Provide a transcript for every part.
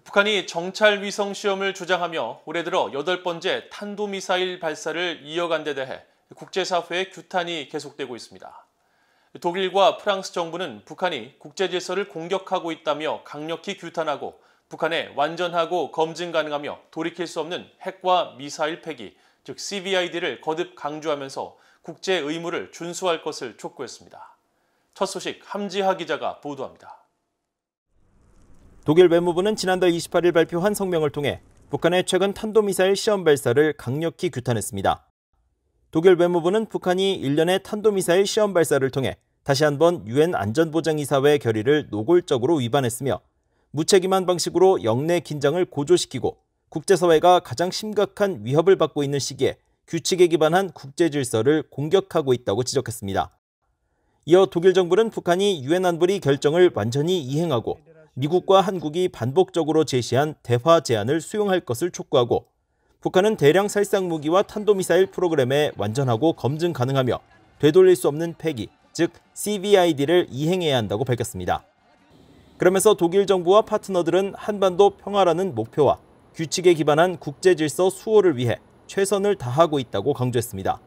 북한이 정찰 위성 시험을 주장하며 올해 들어 8번째 탄도미사일 발사를 이어간 데 대해 국제사회의 규탄이 계속되고 있습니다. 독일과 프랑스 정부는 북한이 국제 질서를 공격하고 있다며 강력히 규탄하고 북한의 완전하고 검증 가능하며 돌이킬 수 없는 핵과 미사일 폐기, 즉 CVID를 거듭 강조하면서 국제 의무를 준수할 것을 촉구했습니다. 첫 소식 함지하 기자가 보도합니다. 독일 외무부는 지난달 28일 발표한 성명을 통해 북한의 최근 탄도미사일 시험 발사를 강력히 규탄했습니다. 독일 외무부는 북한이 일련의 탄도미사일 시험 발사를 통해 다시 한번 유엔 안전보장이사회 결의를 노골적으로 위반했으며 무책임한 방식으로 영내 긴장을 고조시키고 국제사회가 가장 심각한 위협을 받고 있는 시기에 규칙에 기반한 국제 질서를 공격하고 있다고 지적했습니다. 이어 독일 정부는 북한이 유엔 안보리 결정을 완전히 이행하고 미국과 한국이 반복적으로 제시한 대화 제안을 수용할 것을 촉구하고 북한은 대량 살상 무기와 탄도미사일 프로그램에 완전하고 검증 가능하며 되돌릴 수 없는 폐기, 즉 CVID를 이행해야 한다고 밝혔습니다. 그러면서 독일 정부와 파트너들은 한반도 평화라는 목표와 규칙에 기반한 국제 질서 수호를 위해 최선을 다하고 있다고 강조했습니다.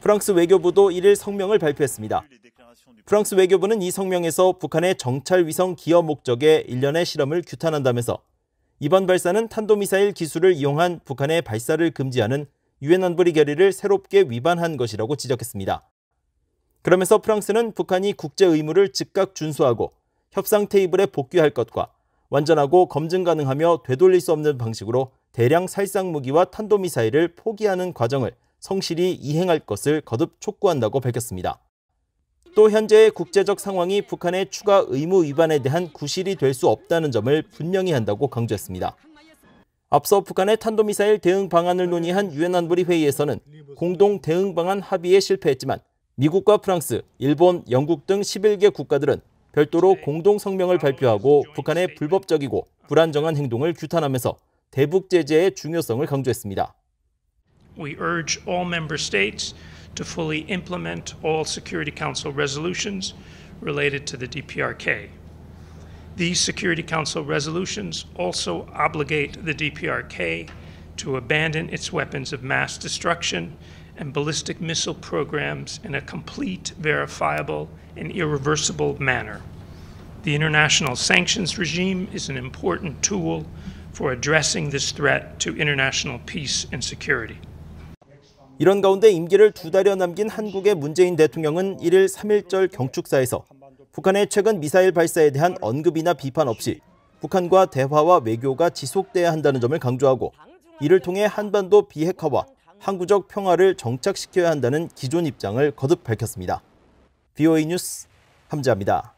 프랑스 외교부도 1일 성명을 발표했습니다. 프랑스 외교부는 이 성명에서 북한의 정찰 위성 기여 목적의 일련의 실험을 규탄한다면서 이번 발사는 탄도미사일 기술을 이용한 북한의 발사를 금지하는 유엔 안보리 결의를 새롭게 위반한 것이라고 지적했습니다. 그러면서 프랑스는 북한이 국제 의무를 즉각 준수하고 협상 테이블에 복귀할 것과 완전하고 검증 가능하며 되돌릴 수 없는 방식으로 대량 살상 무기와 탄도미사일을 포기하는 과정을 성실히 이행할 것을 거듭 촉구한다고 밝혔습니다. 또 현재의 국제적 상황이 북한의 추가 의무 위반에 대한 구실이 될 수 없다는 점을 분명히 한다고 강조했습니다. 앞서 북한의 탄도미사일 대응 방안을 논의한 유엔 안보리 회의에서는 공동 대응 방안 합의에 실패했지만 미국과 프랑스, 일본, 영국 등 11개 국가들은 별도로 공동 성명을 발표하고 북한의 불법적이고 불안정한 행동을 규탄하면서 대북 제재의 중요성을 강조했습니다. We urge all member states to fully implement all Security Council resolutions related to the DPRK. These Security Council resolutions also obligate the DPRK to abandon its weapons of mass destruction and ballistic missile programs in a complete, verifiable, and irreversible manner. The international sanctions regime is an important tool for addressing this threat to international peace and security. 이런 가운데 임기를 2달여 남긴 한국의 문재인 대통령은 1일 3.1절 경축사에서 북한의 최근 미사일 발사에 대한 언급이나 비판 없이 북한과 대화와 외교가 지속돼야 한다는 점을 강조하고 이를 통해 한반도 비핵화와 항구적 평화를 정착시켜야 한다는 기존 입장을 거듭 밝혔습니다. VOA 뉴스 함지하입니다.